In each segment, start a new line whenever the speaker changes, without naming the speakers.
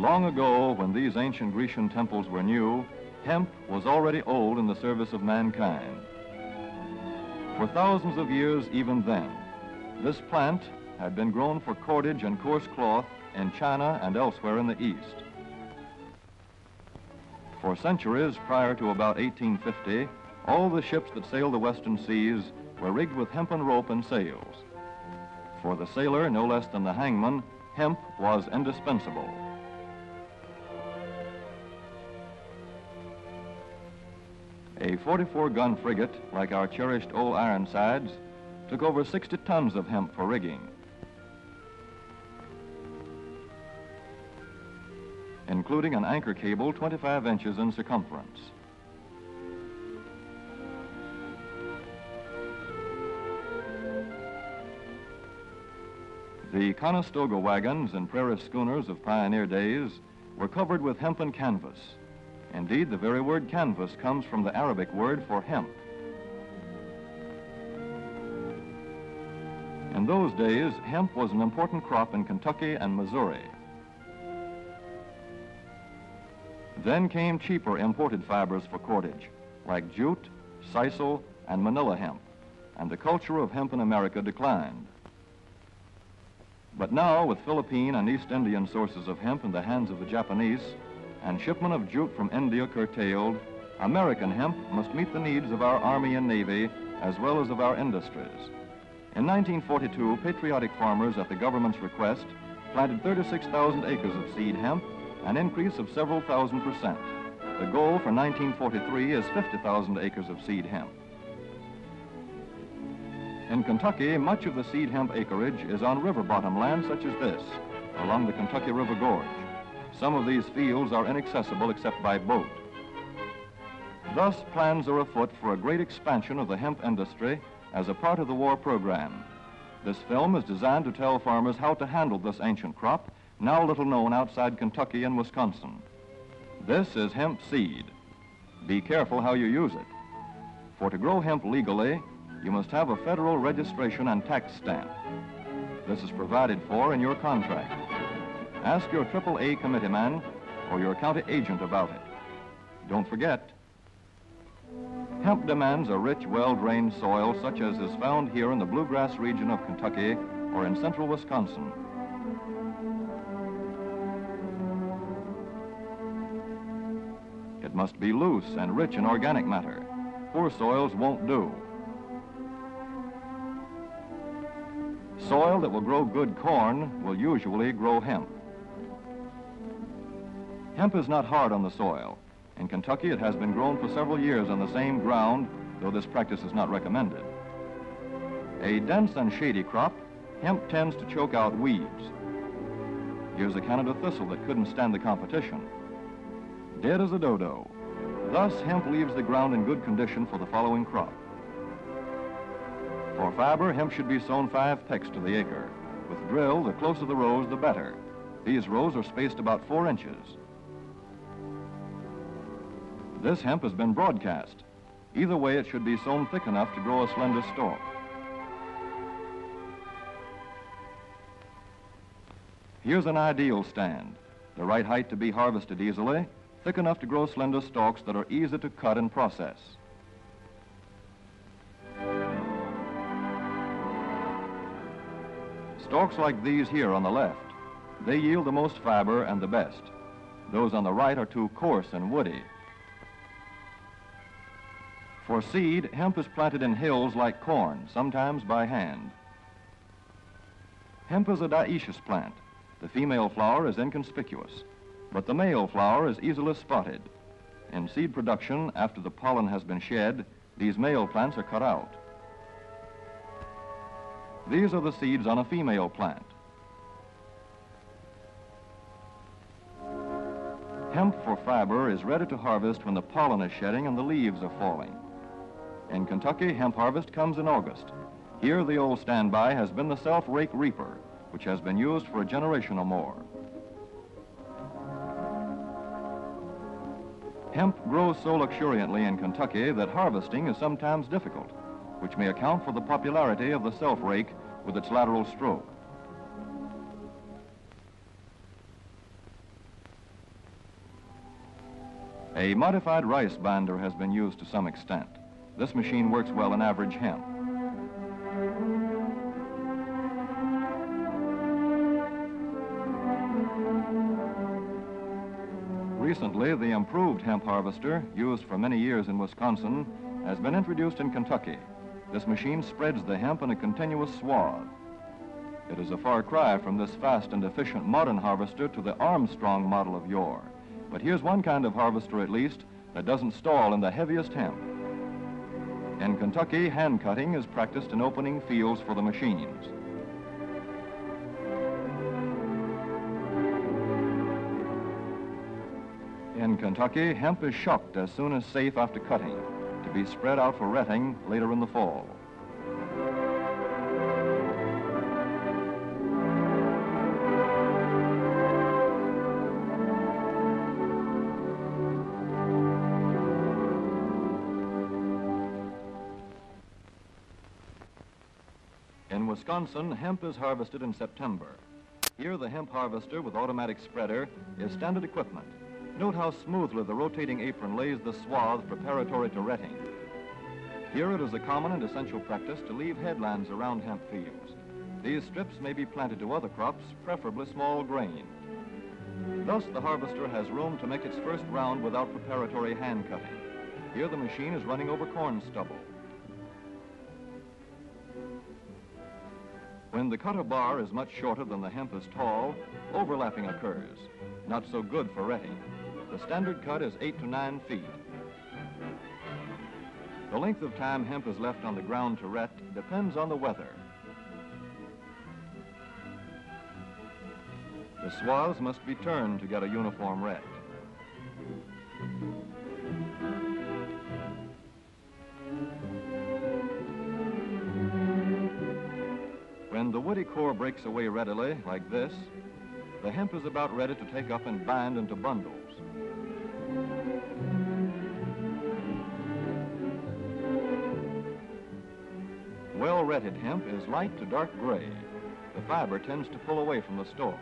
Long ago, when these ancient Grecian temples were new, hemp was already old in the service of mankind. For thousands of years even then, this plant had been grown for cordage and coarse cloth in China and elsewhere in the East. For centuries prior to about 1850, all the ships that sailed the western seas were rigged with hempen rope and sails. For the sailor, no less than the hangman, hemp was indispensable. A 44-gun frigate, like our cherished old Ironsides, took over 60 tons of hemp for rigging. Including an anchor cable 25 inches in circumference. The Conestoga wagons and prairie schooners of pioneer days were covered with hempen canvas. Indeed, the very word canvas comes from the Arabic word for hemp. In those days, hemp was an important crop in Kentucky and Missouri. Then came cheaper imported fibers for cordage, like jute, sisal, and manila hemp, and the culture of hemp in America declined. But now, with Philippine and East Indian sources of hemp in the hands of the Japanese, and shipment of jute from India curtailed, American hemp must meet the needs of our Army and Navy as well as of our industries. In 1942, patriotic farmers at the government's request planted 36,000 acres of seed hemp, an increase of several thousand%. The goal for 1943 is 50,000 acres of seed hemp. In Kentucky, much of the seed hemp acreage is on river bottom land such as this, along the Kentucky River Gorge. Some of these fields are inaccessible except by boat. Thus, plans are afoot for a great expansion of the hemp industry as a part of the war program. This film is designed to tell farmers how to handle this ancient crop, now little known outside Kentucky and Wisconsin. This is hemp seed. Be careful how you use it. For to grow hemp legally, you must have a federal registration and tax stamp. This is provided for in your contract. Ask your AAA committeeman or your county agent about it. Don't forget, hemp demands a rich, well-drained soil such as is found here in the bluegrass region of Kentucky or in central Wisconsin. It must be loose and rich in organic matter. Poor soils won't do. Soil that will grow good corn will usually grow hemp. Hemp is not hard on the soil. In Kentucky, it has been grown for several years on the same ground, though this practice is not recommended. A dense and shady crop, hemp tends to choke out weeds. Here's a Canada thistle that couldn't stand the competition. Dead as a dodo. Thus, hemp leaves the ground in good condition for the following crop. For fiber, hemp should be sown 5 pecks to the acre. With drill, the closer the rows, the better. These rows are spaced about 4 inches. This hemp has been broadcast. Either way, it should be sown thick enough to grow a slender stalk. Here's an ideal stand. The right height to be harvested easily, thick enough to grow slender stalks that are easy to cut and process. Stalks like these here on the left, they yield the most fiber and the best. Those on the right are too coarse and woody. For seed, hemp is planted in hills like corn, sometimes by hand. Hemp is a dioecious plant. The female flower is inconspicuous, but the male flower is easily spotted. In seed production, after the pollen has been shed, these male plants are cut out. These are the seeds on a female plant. Hemp for fiber is ready to harvest when the pollen is shedding and the leaves are falling. In Kentucky, hemp harvest comes in August. Here, the old standby has been the self-rake reaper, which has been used for a generation or more. Hemp grows so luxuriantly in Kentucky that harvesting is sometimes difficult, which may account for the popularity of the self-rake with its lateral stroke. A modified rice binder has been used to some extent. This machine works well in average hemp. Recently, the improved hemp harvester, used for many years in Wisconsin, has been introduced in Kentucky. This machine spreads the hemp in a continuous swath. It is a far cry from this fast and efficient modern harvester to the Armstrong model of yore. But here's one kind of harvester, at least, that doesn't stall in the heaviest hemp. In Kentucky, hand cutting is practiced in opening fields for the machines. In Kentucky, hemp is shucked as soon as safe after cutting, to be spread out for retting later in the fall. In Wisconsin, hemp is harvested in September. Here, the hemp harvester with automatic spreader is standard equipment. Note how smoothly the rotating apron lays the swath preparatory to retting. Here it is a common and essential practice to leave headlands around hemp fields. These strips may be planted to other crops, preferably small grain. Thus, the harvester has room to make its first round without preparatory hand cutting. Here the machine is running over corn stubble. When the cutter bar is much shorter than the hemp is tall, overlapping occurs. Not so good for retting. The standard cut is 8 to 9 feet. The length of time hemp is left on the ground to ret depends on the weather. The swaths must be turned to get a uniform ret. When the woody core breaks away readily, like this, the hemp is about ready to take up and bind into bundles. Well-retted hemp is light to dark gray. The fiber tends to pull away from the stalk.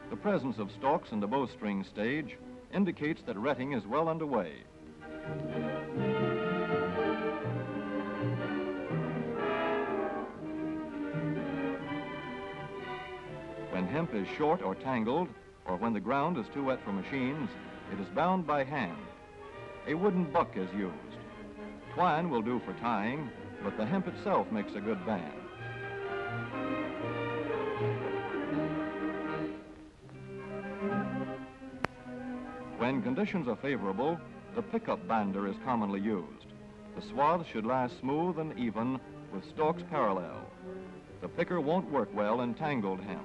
The presence of stalks in the bowstring stage indicates that retting is well underway. When hemp is short or tangled, or when the ground is too wet for machines, it is bound by hand. A wooden buck is used. Twine will do for tying, but the hemp itself makes a good band. When conditions are favorable, the pickup binder is commonly used. The swath should lie smooth and even with stalks parallel. The picker won't work well in tangled hemp.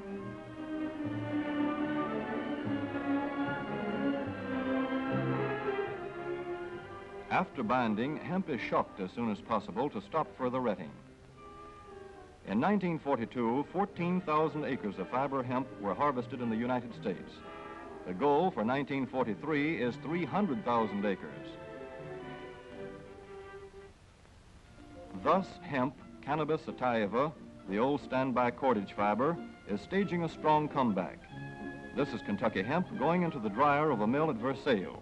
After binding, hemp is shucked as soon as possible to stop further retting. In 1942, 14,000 acres of fiber hemp were harvested in the United States. The goal for 1943 is 300,000 acres. Thus, hemp, Cannabis sativa, the old standby cordage fiber, is staging a strong comeback. This is Kentucky hemp going into the dryer of a mill at Versailles.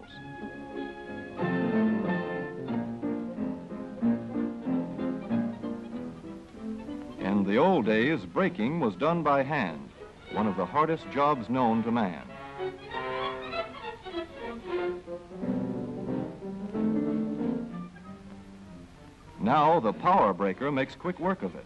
In the old days, breaking was done by hand, one of the hardest jobs known to man. Now the power breaker makes quick work of it.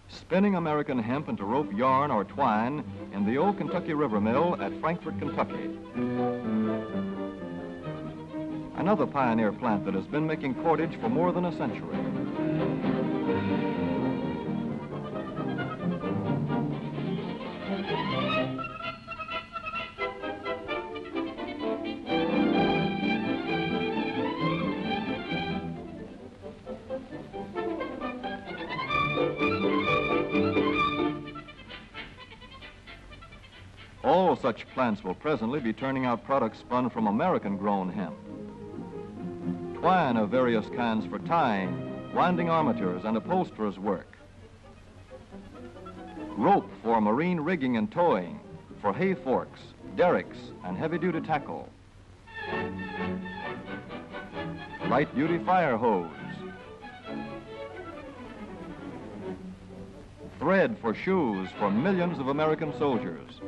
Spinning American hemp into rope yarn or twine in the old Kentucky River Mill at Frankfort, Kentucky. Another pioneer plant that has been making cordage for more than a century. All such plants will presently be turning out products spun from American-grown hemp. Twine of various kinds for tying, winding armatures, and upholsterers' work. Rope for marine rigging and towing, for hay forks, derricks, and heavy-duty tackle. Light-duty fire hose. Thread for shoes for millions of American soldiers.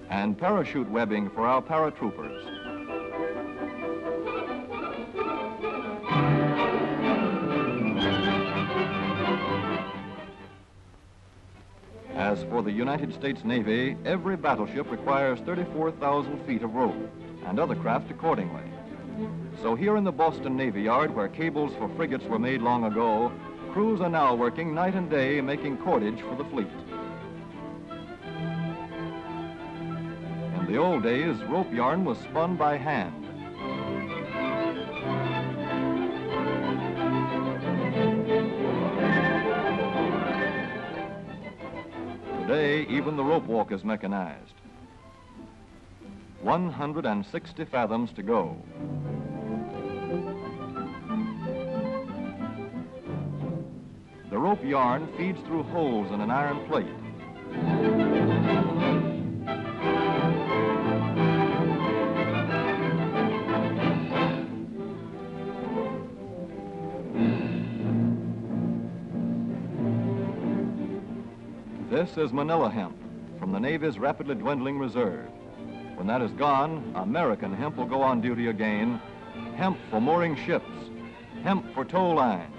And parachute webbing for our paratroopers. As for the United States Navy, every battleship requires 34,000 feet of rope, and other craft accordingly. So here in the Boston Navy Yard, where cables for frigates were made long ago, crews are now working night and day making cordage for the fleet. In the old days, rope yarn was spun by hand. Today, even the rope walk is mechanized. 160 fathoms to go. The rope yarn feeds through holes in an iron plate. This is Manila hemp from the Navy's rapidly dwindling reserve. When that is gone, American hemp will go on duty again. Hemp for mooring ships, hemp for tow lines.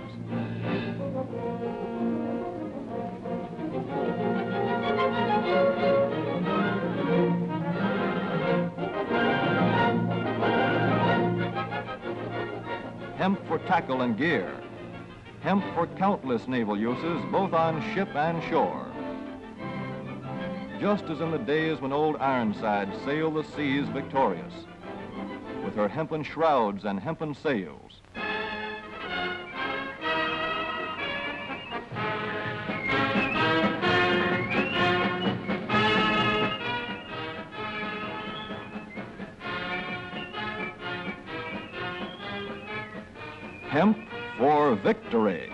Hemp for tackle and gear. Hemp for countless naval uses, both on ship and shore. Just as in the days when old Ironside sailed the seas victorious, with her hempen shrouds and hempen sails. Hemp for victory.